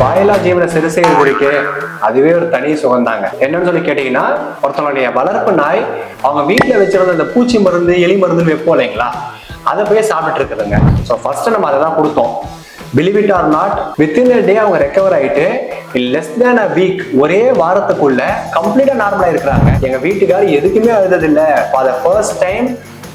வாயிலா ஜீவனை சரி செய்யறது இருக்கு, அதுவே ஒரு தனி சுகம் தாங்க. என்னன்னு சொல்லி கேட்டீங்கன்னா, ஒருத்தவங்களுடைய வளர்ப்பு நாய் அவங்க வீட்டுல வச்சிருந்த அந்த பூச்சி மருந்து எலி மருந்து வைப்போம் இல்லைங்களா, அதை போய் சாப்பிட்டு இருக்குதுங்க. ஸோ ஃபர்ஸ்ட் நம்ம அதை தான் கொடுத்தோம். Believe it or not, within a day அவங்க ரெக்கவர் ஆயிட்டு லெஸ் தேன் அ வீக், ஒரே வாரத்துக்குள்ள கம்ப்ளீட்டா நார்மலா இருக்கிறாங்க. எங்க வீட்டுக்காரர் எதுக்குமே அழுதது இல்ல. ஃபார் த ஃபர்ஸ்ட் டைம்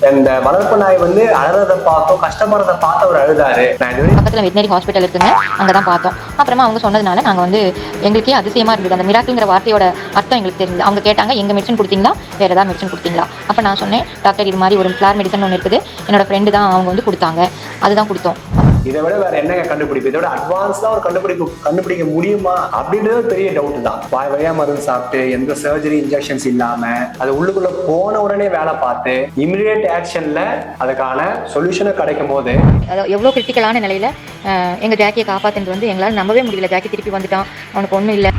இந்த வளர்ப்பு நாய் வந்து அழறத பார்த்தோம், கஷ்டப்படுறத பார்த்து அவர் அழுதாரு. பக்கத்துல வெட்டினரி ஹாஸ்பிட்டல் இருக்குங்க, அங்கதான் பார்த்தோம். அப்புறமா அவங்க சொன்னதுனால நாங்க வந்து எங்களுக்கே அதிசயமா இருந்தது. அந்த மிராக்கிள்ங்கிற வார்த்தையோட அர்த்தம் எங்களுக்கு தெரிஞ்சது. அவங்க கேட்டாங்க, எங்க மெடிசன் கொடுத்தீங்களா, வேற ஏதாவது மெடிசன் கொடுத்தீங்களா? அப்ப நான் சொன்னேன், டாக்டர் இது மாதிரி ஒரு ஃபிளார் மெடிசன் ஒன்று இருக்குது, என்னோட ஃப்ரெண்டு தான் அவங்க வந்து கொடுத்தாங்க, அதுதான் கொடுத்தோம். இதை விட வேற என்னங்க கண்டுபிடிப்பு? இதோட அட்வான்ஸ்டா ஒரு கண்டுபிடிக்க முடியுமா அப்படின்றது பெரிய டவுட் தான். வாய் வழியா மருந்து சாப்பிட்டு எந்த சர்ஜரி இன்ஜெக்ஷன்ஸ் இல்லாம அது உள்ளுக்குள்ள போன உடனே வேலை பார்த்து இமிடியேட் ஆக்ஷன்ல அதுக்கான சொல்யூஷனை கிடைக்கும் போது எவ்வளவு கிரிட்டிக்கலான நிலையில எங்க ஜாக்கியை காப்பாத்துறது வந்து எங்களால நம்பவே முடியல. ஜாக்கி திருப்பி வந்துட்டான், அவனுக்கு ஒண்ணும் இல்லை.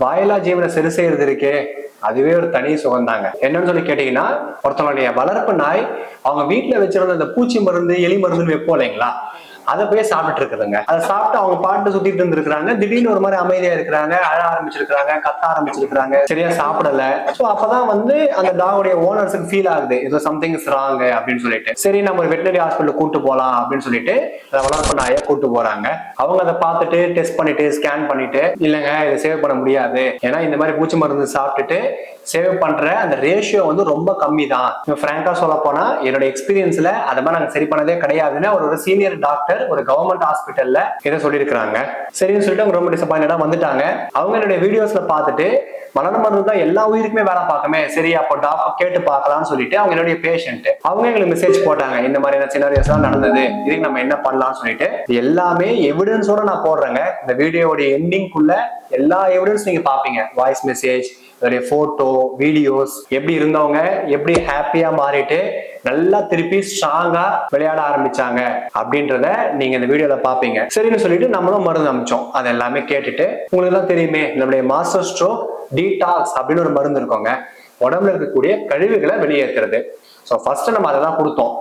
வாயிலா ஜீவனை சரி செய்யறது இருக்கே, அதுவே ஒரு தனி சுகம் தாங்க. என்னன்னு சொல்லி கேட்டீங்கன்னா, ஒருத்தவங்களுடைய வளர்ப்பு நாய் அவங்க வீட்டுல வச்சிருந்த அந்த பூச்சி மருந்து எலி மருந்துன்னு வைப்போம் இல்லைங்களா, அதை போய் சாப்பிட்டு இருக்குதுங்க. அதை சாப்பிட்டு அவங்க பாட்டு சுத்திட்டு இருந்திருக்காங்க. திடீர்னு ஒரு மாதிரி அமைதியா இருக்கிறாங்க, அழ ஆரம்பிச்சிருக்காங்க, கத்த ஆரம்பிச்சிருக்காங்க, சரியா சாப்பிடல. சோ அப்பதான் வந்து அந்த டாகுடைய ஓனர்ஸுக்கு ஃபீல் ஆகுது, இது சம்திங் இஸ் ராங் அப்படின்னு சொல்லிட்டு, சரி நம்ம ஒரு வெட்டினரி ஹாஸ்பிட்டல் கூட்டு போலாம் அப்படின்னு சொல்லிட்டு அதை வளர்ப்பு நாயை கூட்டு போறாங்க. அவங்க அதை பார்த்துட்டு டெஸ்ட் பண்ணிட்டு ஸ்கேன் பண்ணிட்டு, இல்லைங்க இதை சேவ் பண்ண முடியாது, ஏன்னா இந்த மாதிரி பூச்சி மருந்து சாப்பிட்டுட்டு சேவ் பண்ற அந்த ரேஷியோ வந்து ரொம்ப கம்மி தான். பிராங்கா சொல்ல போனா என்னோட எக்ஸ்பீரியன்ஸ்ல அதை மாதிரி நாங்க சரி பண்ணதே கிடையாதுன்னு ஒரு சீனியர் டாக்டர் ஒரு கவர்மெண்ட் ஹாஸ்பிட்டல்ல இதை சொல்லியிருக்காங்க. சரின்னு சொல்லிட்டு அவங்க ரொம்ப டிசப்பாயிண்டா வந்துட்டாங்க. அவங்க என்னுடைய வீடியோஸ்ல பார்த்துட்டு மலர் மருந்து தான் எல்லா உயிருக்குமே வேலை பார்க்கமே, சரி அப்போ டாக்டர் கேட்டு பார்க்கலாம்னு சொல்லிட்டு அவங்க என்னுடைய பேஷண்ட் அவங்க எங்களுக்கு மெசேஜ் போட்டாங்க, இந்த மாதிரியான சினாரியோஸ் எல்லாம் நடந்தது, இதுக்கு நம்ம என்ன பண்ணலாம்னு சொல்லிட்டு. எல்லாமே எவிடன்ஸோட நான் போடுறேங்க. இந்த வீடியோட எண்டிங்குள்ள எல்லா எவிடன்ஸ் நீங்க பாப்பீங்க. வாய்ஸ் மெசேஜ், அதோடைய போட்டோ, வீடியோஸ், எப்படி இருந்தவங்க எப்படி ஹாப்பியா மாறிட்டு நல்லா திருப்பி ஸ்ட்ராங்கா விளையாட ஆரம்பிச்சாங்க அப்படின்றத நீங்க இந்த வீடியோல பாப்பீங்க. சரின்னு சொல்லிட்டு நம்மளும் மருந்து அமைச்சோம். அது எல்லாமே கேட்டுட்டு, உங்களுக்கு எல்லாம் தெரியுமே நம்மளுடைய மாஸ்டர் ஸ்ட்ரோக் டீடாக்ஸ் அப்படின்னு ஒரு மருந்து இருக்கோங்க, உடம்புல இருக்கக்கூடிய கழிவுகளை வெளியேற்றுறது. ஸோ ஃபர்ஸ்ட் நம்ம அதை தான் கொடுத்தோம்.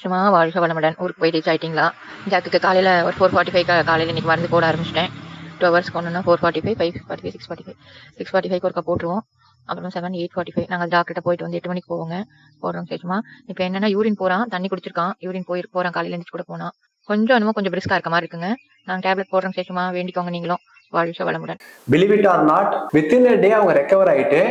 சும்மா வாழ்க வளமுடன். ஊருக்கு போய் ரீச் ஆயிட்டீங்களா? ஜாக்குக்கு காலையில ஒரு 4:45 காலையில இன்னைக்கு மருந்து போட ஆரம்பிச்சிட்டேன். 2 hours கொண்டுனா 4:45, 5:45, 6:45, 6:45 ஒருக்கா போட்டுருவோம். அப்புறம் 7, 8:45 நாங்கள் டாக்டர்கிட்ட போயிட்டு வந்து 8 மணிக்கு போவோங்க. போடுறோம் சேச்சுமா. இப்போ என்னன்னா யூரின் போறான், தண்ணி குடிச்சிருக்கான், யூரின் போறான், காலையில எழுந்திரிச்சு கூட போனான். கொஞ்சம் கொஞ்சம் பிரிஸ்கா இருக்க மாதிரி இருக்குங்க. நாங்கள் டேப்லெட் போடுறோம் சேச்சுமா, வேண்டிக்கோங்க நீங்களும். வாழ்க வளமுடன். Believe it or not, within a day அவங்க ரெக்கவர் ஆயிட்டு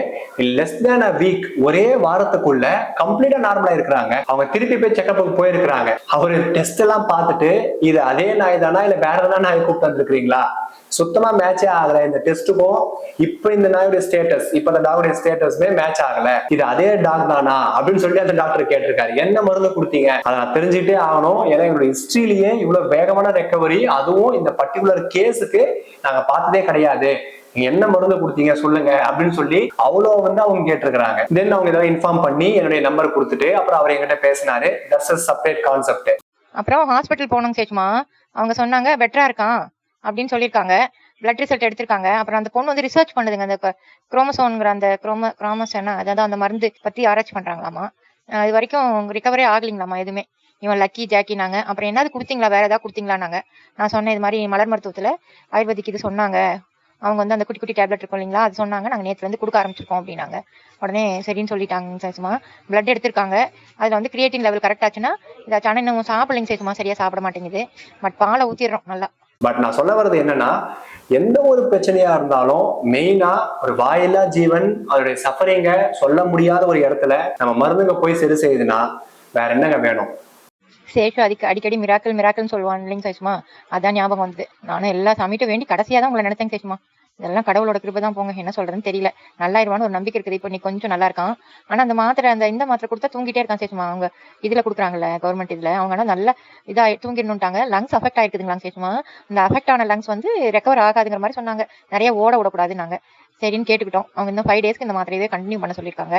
லெஸ் தேன் அ வீக், ஒரே வாரத்துக்குள்ள கம்ப்ளீட்டா நார்மலா இருக்கிறாங்க. அவங்க திருப்பி போய் செக்அப்புக்கு போயிருக்கிறாங்க. அவரு டெஸ்ட் எல்லாம் பார்த்துட்டு இது அதே நாய் தானா இல்ல வேற ஏதாவது நாய் கூப்பிட்டு வந்துருக்கீங்களா, சுத்தமா மேட்சே ஆகல இந்த டெஸ்ட்டுக்கும் இப்ப இந்த நாயுடைய ஸ்டேட்டஸ், இப்ப அந்த டாகுடைய ஸ்டேட்டஸ்மே மேட்ச் ஆகல, இது அதே டாக் தானா அப்படின்னு சொல்லி அந்த டாக்டர் கேட்டிருக்காரு. என்ன மருந்து கொடுத்தீங்க அதை நான் தெரிஞ்சுட்டே ஆகணும், ஏன்னா என்னோட ஹிஸ்டரியிலேயே இவ்வளவு வேகமான ரெக்கவரி, அதுவும் இந்த பர்டிகுலர் கேஸுக்கு நாங்க பார்த்ததே கிடையாது, நீங்க என்ன மருந்து கொடுத்தீங்க சொல்லுங்க அப்படின்னு சொல்லி அவ்வளோ வந்து அவங்க கேட்டிருக்காங்க. தென் அவங்க ஏதாவது இன்ஃபார்ம் பண்ணி என்னுடைய நம்பர் கொடுத்துட்டு அப்புறம் அவர் என்கிட்ட பேசினாரு. That's a separate concept. அப்புறம் ஹாஸ்பிட்டல் போனோம் சேச்சுமா. அவங்க சொன்னாங்க பெட்டரா இருக்கான் அப்படின்னு சொல்லியிருக்காங்க. பிளட் ரிசல்ட் எடுத்திருக்காங்க. அப்புறம் அந்த பொண்ணு வந்து ரிசர்ச் பண்ணுதுங்க, அந்த குரோமோசோன்ங்கிற அந்த குரோமோசோனா அதாவது அந்த மருந்து பத்தி ஆராய்ச்சி பண்றாங்களாமா. இது வரைக்கும் ரிகவரே ஆகலிங்களாமா எதுவுமே. இவன் லக்கி ஜாக்கி நாங்க. அப்புறம் என்னது கொடுத்தீங்களா, வேற ஏதாவது கொடுத்தீங்களான்னாங்க. நான் சொன்னேன் இது மாதிரி மலர் மருத்துவத்துல ஆயுர்வேதிக் இது சொன்னாங்க, அவங்க வந்து அந்த குட்டி குட்டி டேப்லெட் இருக்கும் இல்லைங்களா, அது சொன்னாங்க, நாங்கள் நேற்றுல இருந்து கொடுக்க ஆரம்பிச்சிருக்கோம் அப்படின்னாங்க. உடனே சரின்னு சொல்லிட்டாங்க சேச்சுமா. பிளட் எடுத்திருக்காங்க. அதுல வந்து கிரியேட்டின் லெவல் கரெக்ட் ஆச்சுன்னா இதாச்சும். ஆனால் இன்னும் சாப்பிடலைங்க சேச்சுமா, சரியா சாப்பிட மாட்டேங்குது. பட் பாலை ஊத்திடுறோம் நல்லா. பட் நான் சொல்ல வர்றது என்னன்னா, எந்த ஒரு பிரச்சனையா இருந்தாலும் மெயினா ஒரு வாயில்லா ஜீவன் அதோடைய சஃபரிங்க சொல்ல முடியாத ஒரு இடத்துல நம்ம மருந்துங்க போய் சரி செய்யுதுன்னா வேற என்னங்க வேணும்? சேஷு அடிக்கடி மிராக்கல்னு சொல்லுவான் இல்லைங்க சேச்சுமா, அதான் ஞாபகம் வந்தது. நானும் எல்லா சாமிட்டும் வேண்டி கடைசியா தான் உங்களை நினைச்சேங்க சேச்சுமா. இதெல்லாம் கடவுளோட கிருபை தான் போங்க, என்ன சொல்றதுன்னு தெரியல. நல்லாயிருவான்னு ஒரு நம்பிக்கை இருக்குது. இப்போ நீ கொஞ்சம் நல்லா இருக்கான். ஆனா அந்த மாத்திரை இந்த மாத்திரை கொடுத்தா தூங்கிட்டே இருக்கான் சேச்சுமா. அவங்க இதுல கொடுக்குறாங்கல்ல கவர்மெண்ட் இதுல, அவங்க ஆனா நல்லா இதா தூங்கிடணுட்டாங்க. Lungs affect ஆயிருக்குதுங்களாங்க சேச்சுமா. இந்த அஃபெக்ட் ஆன லங்ஸ் வந்து ரெக்கவர் ஆகாதுங்கிற மாதிரி சொன்னாங்க. நிறைய ஓட விடக்கூடாதுன்னாங்க. சரின்னு கேட்டுக்கிட்டோம். அவங்க இன்னும் 5 days இந்த மாத்திரையவே கண்டினியூ பண்ண சொல்லியிருக்காங்க.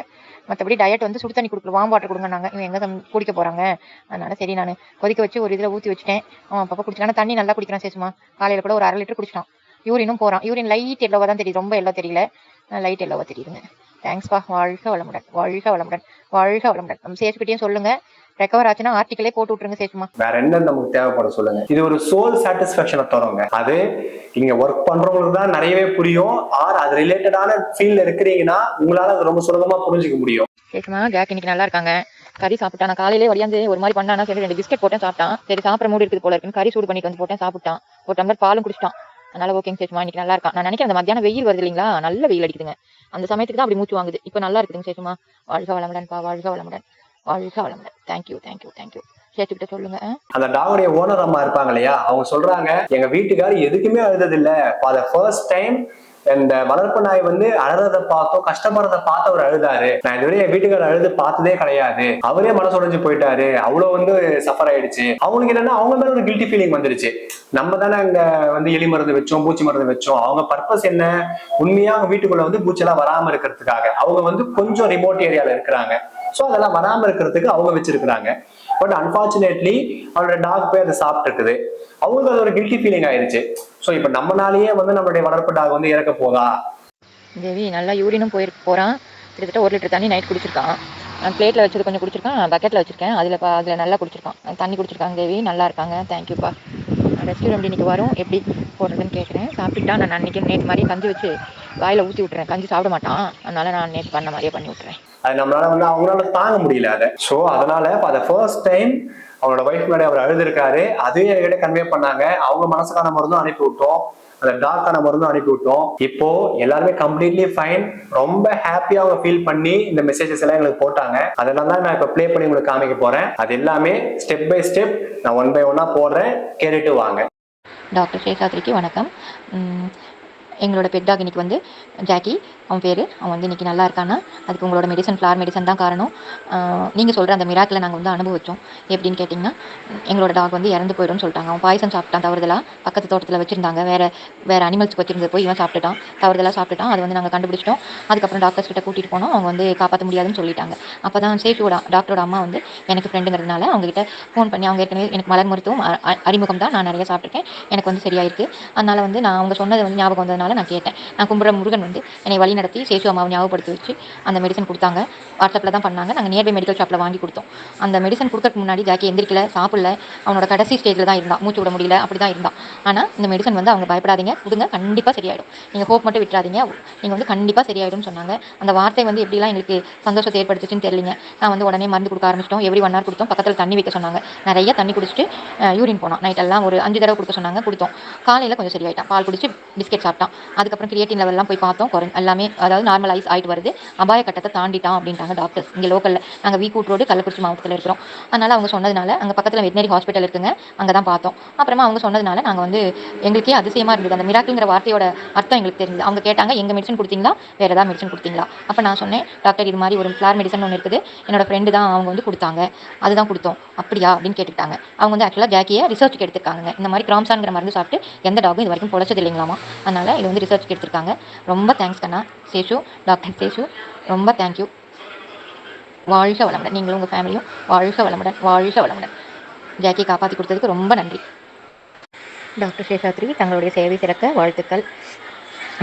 மற்றபடி டயட் வந்து சுடு தண்ணி கொடுக்கல, வார்ம் வாட்டர் கொடுங்கன்னாங்க. இவங்க எங்க குடிக்க போறாங்க, அதனால சரி நான் கொதிக்க வச்சு ஒரு இதுல ஊற்றி வச்சுட்டேன். அவன் அப்பப்போ குடிச்சிட்டான். தண்ணி நல்லா குடிக்கிறான் சேச்சுமா. காலையில கூட ஒரு 1/2 லிட்டர் குடிச்சிட்டான். யூரினும் போறான். யூரின் லைட் எல்லோவா தான் தெரியுது, ரொம்ப எல்லோ தெரியல, லைட் எல்லோவா தெரியுதுங்க. தேங்க்ஸ்பா. வாழ்க வளமுடன், வாழ்க வளமுடன், வாழ்க வளமுடன். நம்ம சேச்சுக்கிட்டையும் சொல்லுங்க, ரெக்கவர் ஆச்சுன்னா ஆர்டிக்கலே போட்டு விட்டுருங்க சேஷுமா. வேற என்ன நமக்கு தேவைப்படும் சொல்லுங்க. இது ஒரு சோல் சாட்டிஸ்பாக்சனை தருங்க. அது இங்க ஒர்க் பண்றவங்களுக்கு தான் நிறையவே புரியும். அது ரிலேட்டடான ஃபீல்ட்ல இருக்கிறீங்கன்னா உங்களால அது ரொம்ப சுலபமா புரிஞ்சுக்க முடியும். சேஷுமா ஜாக் இன்னைக்கு நல்லா இருக்காங்க. கறி சாப்பிட்டான். நான் காலையிலே வடியாந்து ஒரு மாதிரி பண்ணானா, சரி 2 பிஸ்கெட் போட்டேன் சாப்பிட்டான். சரி சாப்பிட மூடி இருக்குது போல இருக்குன்னு கறி சூடு பண்ணிட்டு வந்து போட்டேன் சாப்பிட்டான். ஒரு டம்ளர் பாலும் குடிச்சிட்டான். அதனால ஓகேங்க சேஷுமா, இன்னைக்கு நல்லா இருக்கான். நான் நினைக்கிறேன் அந்த மத்தியானம் வெயில் வருது இல்லைங்களா, நல்ல வெயில் அடிக்குதுங்க. அந்த சமயத்துக்கு தான் அப்படி மூச்சு வாங்குது. இப்போ நல்லா இருக்குதுங்க சேஷுமா. வாழ்க வளமுடன்ப்பா, வாழ்க வளமுடன், வாழ்க வளமுடன். Thank you thank you thank you. சேச்சுக்கிட்ட சொல்லுங்க. அந்த டாகுடைய ஓனர் அம்மா இருப்பாங்க இல்லையா, அவங்க சொல்றாங்க எங்க வீட்டுக்காரர் எதுக்குமே அழுதது இல்ல. ஃபார் த ஃபர்ஸ்ட் டைம் இந்த வளர்ப்பு நாய் வந்து அழுறத பார்த்தோம், கஷ்டப்படுறத பார்த்து அவர் அழுதாரு. நான் இதுவரை என் வீட்டுக்காரர் அழுது பார்த்ததே கிடையாது. அவரே மனசு உடைஞ்சு போயிட்டாரு. அவ்வளவு வந்து சஃபர் ஆயிடுச்சு. அவங்களுக்கு என்னன்னா அவங்க மேல ஒரு கில்ட்டி ஃபீலிங் வந்துருச்சு. நம்ம தானே அங்க வந்து எலி மருந்து வச்சோம், பூச்சி மருந்து வச்சோம். அவங்க பர்பஸ் என்ன, உண்மையா அவங்க வீட்டுக்குள்ள வந்து பூச்செல்லாம் வராம இருக்கிறதுக்காக. அவங்க வந்து கொஞ்சம் ரிமோட் ஏரியால இருக்கிறாங்க. சோ அதெல்லாம் வராம இருக்கிறதுக்கு அவங்க வச்சிருக்கிறாங்க. பட் அன்பார்ச்சுனேட்லி அவரோட டாக் போய் அதை சாப்பிட்டு இருக்குது. அவங்களுக்கு அது ஒரு கில்ட்டி ஃபீலிங் ஆயிருச்சு. சோ இப்ப நம்மனாலேயே வந்து நம்மளுடைய வளர்ப்பு டாக் வந்து இறக்க போதா? தேவி நல்லா யூரினும் போறான். கிட்டத்தட்ட 1 லிட்டர் தண்ணி நைட் குடிச்சிருக்கான். பிளேட்ல வச்சது கொஞ்சம் குடிச்சிருக்கான், பக்கெட்ல வச்சிருக்கேன். அதுல நல்லா குடிச்சிருக்கான், தண்ணி குடிச்சிருக்காங்க. தேவி நல்லா இருக்காங்க. தேங்க்யூப்பா. ரெஸ்டாரண்ட் இன்னைக்கு வரும், எப்படி போடுறதுன்னு கேட்குறேன். சாப்பிட்டுட்டா நான் அன்னைக்கு நேற்று மாதிரியே கஞ்சி வச்சு வாயில ஊற்றி விட்டுறேன். கஞ்சி சாப்பிட மாட்டான், அதனால நான் நேற்று பண்ண மாதிரியே பண்ணி விட்டுறேன். அது நம்மளால வந்து அவங்களால தாங்க முடியல அதை. ஸோ அதனால ஃபார் த ஃபர்ஸ்ட் டைம் அவங்களோட ஒய்ஃப் முன்னாடி அவர் அழுதுருக்காரு. அதுவே என்கிட்ட கன்வே பண்ணாங்க. அவங்க மனசுக்கான மருந்தும் அனுப்பி விட்டோம், அந்த டாக்கான மருந்தும் அனுப்பி விட்டோம். இப்போ எல்லாருமே கம்ப்ளீட்லி ஃபைன். ரொம்ப ஹாப்பியா அவங்க ஃபீல் பண்ணி இந்த மெசேஜஸ் எல்லாம் எங்களுக்கு போட்டாங்க. அதனால தான் நான் இப்போ ப்ளே பண்ணி உங்களுக்கு காமிக்க போறேன். அது எல்லாமே ஸ்டெப் பை ஸ்டெப் நான் 1 by 1 போடுறேன், கேட்டுட்டு வாங்க. டாக்டர் சேஷாத்ரிக்கு வணக்கம். எங்களோட பெட் டாக் இன்னைக்கு வந்து ஜாக்கி, அவன் பேர். அவன் வந்து இன்னைக்கு நல்லா இருக்கானா, அதுக்கு உங்களோட ஃப்ளார் மெடிசன் தான் காரணம். நீங்கள் சொல்கிற அந்த மிராக்கில் நாங்கள் வந்து அனுபவித்தோம். எப்படின்னு கேட்டிங்கன்னா, எங்களோட டாக் வந்து இறந்து போயிடும்னு சொல்லிட்டாங்க. அவன் பாய்சன் சாப்பிட்டான் தவறுதலாக. பக்கத்து தோட்டத்தில் வச்சுருந்தாங்க, வேறு அனிமல்ஸ்க்கு வச்சிருந்தது போய் இவன் சாப்பிட்டுட்டான், தவறுதலாக சாப்பிட்டுட்டான். அது வந்து நாங்கள் கண்டுபிடிச்சிட்டோம். அதுக்கப்புறம் டாக்டர்ஸ் கிட்ட கூட்டிகிட்டு போனோம். அவங்க வந்து காப்பாற்ற முடியாதுன்னு சொல்லிட்டாங்க. அப்போ தான் சேஷுவோட டாக்டரோட அம்மா வந்து எனக்கு ஃப்ரெண்டுங்கிறதுனால அவங்ககிட்ட ஃபோன் பண்ணி, அவங்க ஏற்கனவே எனக்கு மலர் மருத்துவம் அறிமுகம் தான், நான் நிறைய சாப்பிட்ருக்கேன், எனக்கு வந்து சரியாயிருக்கு. அதனால் வந்து நான் அவங்க சொன்னது வந்து ஞாபகம் வந்ததுனால நான் கேட்டேன். நான் கும்பிட்ற முருகன் வந்து என்னை வழி நடத்தி சேஷு அம்மாவை ஞாபகப்படுத்தி வச்சு அந்த மெடிசன் கொடுத்தாங்க. வாட்ஸ்அப்பில் தான் பண்ணாங்க. நாங்கள் நியர்பை மெடிக்கல் ஷாப்பில் வாங்கி கொடுத்தோம். அந்த மெடிசன் கொடுக்கறதுக்கு முன்னாடி ஜாக்கி எந்திரிக்கல, சாப்பிடல, அவனோட கடைசி ஸ்டேஜில் தான் இருந்தான், மூச்சு விட முடியல, அப்படி தான் இருந்தான். ஆனால் இந்த மெடிசன் வந்து அவங்க பயப்படாதீங்க, கொடுங்க, கண்டிப்பாக சரியாயிடும், நீங்கள் ஹோப் மட்டும் விட்டுறாதீங்க, நீங்கள் வந்து கண்டிப்பாக சரியாயிடும்னு சொன்னாங்க. அந்த வார்த்தை வந்து எப்படிலாம் எங்களுக்கு சந்தோஷத்தை ஏற்படுத்துச்சுன்னு தெரியலிங்க. நான் வந்து உடனே மருந்து கொடுக்க ஆரம்பிச்சிட்டோம். எவ்ரி 1 hour கொடுத்தோம். பக்கத்தில் தண்ணி வைக்க சொன்னாங்க. நிறைய தண்ணி குடிச்சிட்டு யூரின் போனோம். நைட்டெல்லாம் ஒரு 5 தடவை கொடுக்க சொன்னாங்க, கொடுத்தோம். காலையில் கொஞ்சம் சரியாயிட்டான். பால் குடிச்சு பிஸ்கெட் சாப்பிட்டான். அதுக்கப்புறம் கிரியேட்டின் லெவல்லாம் போய் பார்த்தோம், எல்லாமே அதாவது நார்மலைஸ் ஆகிட்டு வருது. அபாய கட்டத்தை தாண்டிட்டான் அப்படின்ட்டாங்க டாக்டர்ஸ். இங்கே லோக்கலில் நாங்கள் வீக்கூட் ரோடு கள்ளக்குறிச்சி மாவட்டத்தில் இருக்கிறோம். அதனால் அவங்க சொன்னதுனால அங்கே பக்கத்தில் வெட்டினரி ஹாஸ்பிட்டல் இருக்குங்க, அங்கே தான் பார்த்தோம். அப்புறமா அவங்க சொன்னதுனால நாங்கள் வந்து எங்களுக்கே அதிசயமாக இருந்தது. அந்த மிராக்கிள்ங்கிற வார்த்தையோட அர்த்தம் எங்களுக்கு தெரிஞ்சது. அவங்க கேட்டாங்க, எங்கள் மெடிசன் கொடுத்தீங்களா, வேறு ஏதாவது மெடிசன் கொடுத்தீங்களா? அப்போ நான் சொன்னேன், டாக்டர் இது மாதிரி ஒரு ஃப்ளார் மெடிசன் ஒன்று இருக்குது, என்னோட ஃப்ரெண்டு தான் அவங்க வந்து கொடுத்தாங்க, அதுதான் கொடுத்தோம். அப்படியா அப்படின்னு கேட்டுக்கிட்டாங்க. அவங்க வந்து ஆக்சுவலாக ஜாக்கியை ரிசர்ச்சுக்கு எடுத்துருக்காங்க. இந்த மாதிரி கிராம்சான்ங்கிற மருந்து சாப்பிட்டு எந்த டாகும் இது வரைக்கும் பொழைச்சது இல்லைங்களாமா. அதனால் இது வந்து ரிசர்ச்சுக்கு எடுத்திருக்காங்க. ரொம்ப தேங்க்ஸ் கண்ணா சேஷு, டாக்டர் சேஷு, ரொம்ப தேங்க்யூ. வாழ்க வளமுடன். நீங்களும் உங்கள் ஃபேமிலியும் வாழ்க வளமுடன், வாழ்க வளமுடன். ஜாக்கியை காப்பாற்றி கொடுத்ததுக்கு ரொம்ப நன்றி. டாக்டர் சேஷாத்ரி தங்களுடைய சேவை சிறக்க வாழ்த்துக்கள்.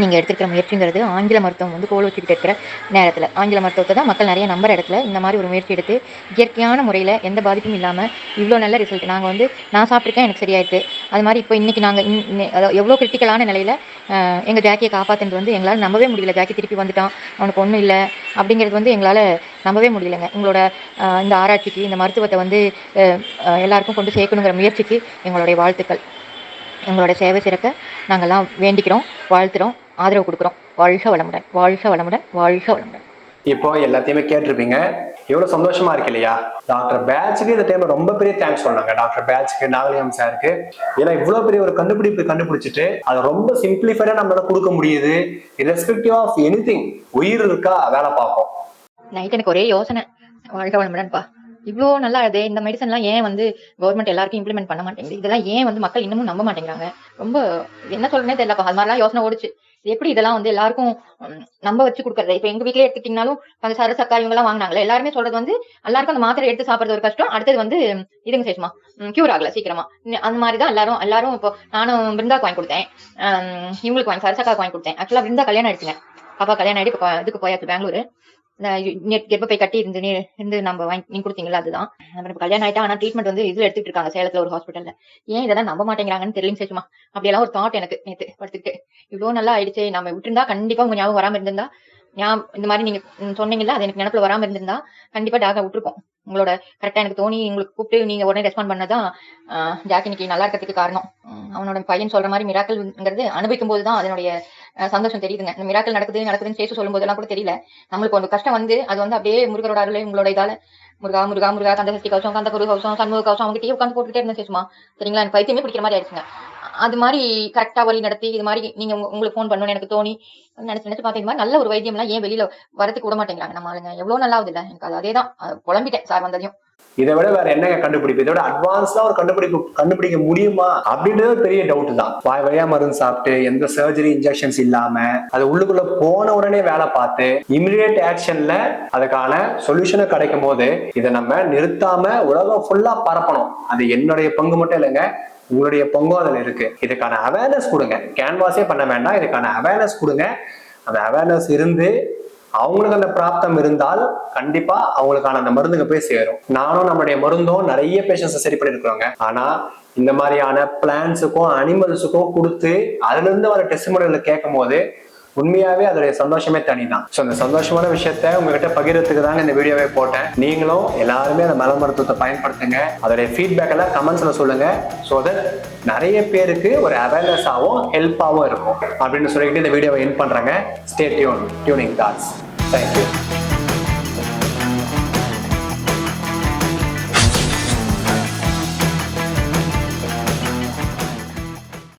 நீங்கள் எடுத்துக்கிற முயற்சிங்கிறது ஆங்கில மருத்துவம் வந்து கோல் வச்சுக்கிட்டு இருக்கிற நேரத்தில், ஆங்கில மருத்துவத்தை தான் மக்கள் நிறைய நம்புற இடத்துல இந்த மாதிரி ஒரு முயற்சி எடுத்து இயற்கையான முறையில் எந்த பாதிப்பும் இல்லாமல் இவ்வளோ நல்ல ரிசல்ட் நாங்கள் வந்து நான் சாப்பிட்ருக்கேன், எனக்கு சரியாயிடுது. அது மாதிரி இப்போ இன்றைக்கி நாங்கள் அதாவது எவ்வளோ கிரிட்டிக்கலான நிலையில் எங்கள் ஜாக்கியை காப்பாற்றுறது வந்து எங்களால் நம்பவே முடியல. ஜாக்கி திருப்பி வந்துட்டான், அவனுக்கு ஒன்றும் இல்லை அப்படிங்கிறது வந்து எங்களால் நம்பவே முடியலைங்க. உங்களோட இந்த ஆராய்ச்சிக்கு, இந்த மருத்துவத்தை வந்து எல்லாருக்கும் கொண்டு சேர்க்கணுங்கிற முயற்சிக்கு எங்களுடைய வாழ்த்துக்கள். எங்களோட சேவை சிறக்க நாங்கள்லாம் வேண்டிக்கிறோம், வாழ்த்துறோம், ஆதரவு கொடுக்குறோம். வாழ்க வளமுடன், வாழ்க வளமுடன், வாழ்க வளமுடன். இப்போ எல்லாத்தையுமே கேட்டிருப்பீங்க. எவ்வளவு சந்தோஷமா இருக்கு இல்லையா? டாக்டர் பேட்சுக்கு இந்த டைம்ல ரொம்ப பெரிய தேங்க்ஸ் சொன்னாங்க. டாக்டர் பேட்சுக்கு, நாகலிங்கம் சாருக்கு. ஏன்னா இவ்வளவு பெரிய ஒரு கண்டுபிடிச்சிட்டு அதை ரொம்ப சிம்பிளிஃபைடா நம்மளால கொடுக்க முடியுது. இரஸ்பெக்டிவ் ஆஃப் எனிதிங், உயிர் இருக்கா வேலை பார்ப்போம். நைட் எனக்கு ஒரே யோசனை, வாழ்க வளமுடன்ப்பா, இவ்வளோ நல்லா இதே இந்த மெடிசன்லாம் ஏன் வந்து கவர்மெண்ட் எல்லாருக்கும் இம்ப்ளிமெண்ட் பண்ண மாட்டேங்குது, இதெல்லாம் ஏன் வந்து மக்கள் இன்னமும் நம்ப மாட்டேங்கிறாங்க, ரொம்ப என்ன சொல்றேனே தெரியலப்பா. அது மாதிரிலாம் யோசனை ஓடிச்சு. எப்படி இதெல்லாம் வந்து எல்லாருக்கும் நம்ப வச்சு கொடுக்குறது. இப்போ எங்க வீட்லயே எடுத்துக்கிட்டீங்கன்னாலும் பஞ்சசார சக்கா இவங்கெல்லாம் வாங்கினாங்களே, எல்லாருமே சொல்றது வந்து எல்லாருக்கும் அந்த மாத்திரை எடுத்து சாப்பிடுறது ஒரு கஷ்டம், அடுத்தது வந்து இதுங்க சேஷமா கியூர் ஆகல சீக்கிரமா. அந்த மாதிரி தான் எல்லாரும் இப்போ நானும் பிருந்தாக்கு வாங்கி கொடுத்தேன், இவங்களுக்கு சரசக்காவுக்கு வாங்கி கொடுத்தேன். ஆக்சுவலா பிருந்தா கல்யாணம் ஆயிடுச்சுங்க, பாப்பா கல்யாணம் ஆயிட்டு இப்போ இதுக்கு போயாச்சு பெங்களூரு. கெர்ப்பப்பை கட்டி இருந்து நம்ம நீங்க கொடுத்தீங்களா அதுதான். நம்ம கல்யாணம் ஆயிட்டா ஆனா ட்ரீட்மெண்ட் வந்து இதுல எடுத்துட்டு இருக்காங்க சேலத்துல ஒரு ஹாஸ்பிட்டல்ல. ஏன் இதெல்லாம் நம்ப மாட்டேங்கிறாங்கன்னு தெரியல சேச்சுமா. அப்படியெல்லாம் ஒரு தாட் எனக்கு நேத்து படுத்துக்கிட்டு இவ்வளவு நல்லா ஆயிடுச்சு. நம்ம விட்டுருந்தா கண்டிப்பா உங்க ஞாபகம் வராம இருந்திருந்தா இந்த மாதிரி நீங்க சொன்னீங்கல்ல அது எனக்கு நினைப்புல வராம இருந்திருந்தா கண்டிப்பா டாக விட்டுருக்கோம். உங்களோட கரெக்டா எனக்கு தோணி உங்களுக்கு கூப்பிட்டு நீங்க உடனே ரெஸ்பாண்ட் பண்ணதான் ஜாக் இன்னைக்கு நல்லா இருக்கிறதுக்கு காரணம். அவனோட பையன் சொல்ற மாதிரி மிராக்கல்ங்கிறது அனுபவிக்கும் போதுதான் அதனுடைய சந்தோஷம் தெரியுதுங்க. இந்த மிராக்கல் நடக்குதுன்னு சேசு சொல்லும் போதெல்லாம் கூட தெரியல. நம்மளுக்கு ஒரு கஷ்டம் வந்து அது வந்து அப்படியே முருகரோட அருளை உங்களோட இதால முருகா முருகா முருகா கந்த சஷ்டி கவசம் கந்த குரு கவசம் சண்முக கவசம் அவங்ககிட்டயே உட்காந்து போட்டுட்டே இருந்தேன் சேசுமா. சரிங்களா, எனக்கு பைத்தியமே பிடிக்கிற மாதிரி ஆயிடுச்சுங்க. அது மாதிரி கரெக்டா வழி நடத்தி இது மாதிரி நீங்க உங்களுக்கு ஃபோன் பண்ணணும்னு எனக்கு தோணி நினைச்சு பார்த்தேன். இது மாதிரி நல்ல ஒரு வைத்தியம் எல்லாம் ஏன் வெளியில வரதுக்கு விட மாட்டேங்கிறாங்க நம்ம ஆளுங்க. எவ்வளவு நல்லா ஆகுது இல்ல. எனக்கு அது அதேதான் புலம்பிட்டேன் சார் வந்ததையும். இதை விட வேற என்னங்க கண்டுபிடிப்பு? இதோட அட்வான்ஸ்டா ஒரு கண்டுபிடிக்க முடியுமா அப்படின்றது ஒரு பெரிய டவுட் தான். வாய் வழியா மருந்து சாப்பிட்டு எந்த சர்ஜரி இன்ஜெக்ஷன்ஸ் இல்லாம அது உள்ளுக்குள்ள போன உடனே வேலை பார்த்து இமிடியேட் ஆக்ஷன்ல அதுக்கான சொல்யூஷனை கிடைக்கும் போது இதை நம்ம நிறுத்தாம உலகம் ஃபுல்லா பரப்பணும். அது என்னுடைய பங்கு மட்டும் இல்லைங்க, உங்களுடைய பங்கும் அதுல இருக்கு. இதுக்கான அவேர்னஸ் கொடுங்க. கேன்வாஸே பண்ண வேண்டாம், இதுக்கான அவேர்னஸ் கொடுங்க. அந்த அவேர்னஸ் இருந்து அவங்களுக்கு அந்த பிராப்தம் இருந்தால் கண்டிப்பா அவங்களுக்கான அந்த மருந்துங்க போய் சேரும். நானும் நம்மளுடைய மருந்தும் நிறைய பேஷண்ட்ஸை சரி பண்ணிருக்கிறோங்க. ஆனா இந்த மாதிரியான பிளான்ஸுக்கும் அனிமல்ஸுக்கும் கொடுத்து அதுல இருந்து வர டெஸ்டிமோனியலை கேட்கும் போது உண்மையாவே அதோடைய சந்தோஷமே தனிதான். ஸோ அந்த சந்தோஷமான விஷயத்த உங்ககிட்ட பகிர்றதுக்கு தாங்க இந்த வீடியோவே போட்டேன். நீங்களும் எல்லாருமே அந்த மல மருத்துவத்தை பயன்படுத்துங்க. அதோடைய ஃபீட்பேக் எல்லாம் கமெண்ட்ஸ்ல சொல்லுங்க. ஸோ தட் நிறைய பேருக்கு ஒரு அவேர்னஸ் ஆகும், ஹெல்ப்பாகவும் இருக்கும் அப்படின்னு சொல்லிக்கிட்டு இந்த வீடியோவை எண்ட் பண்றேங்க. Stay tuning that's. தேங்க்யூ.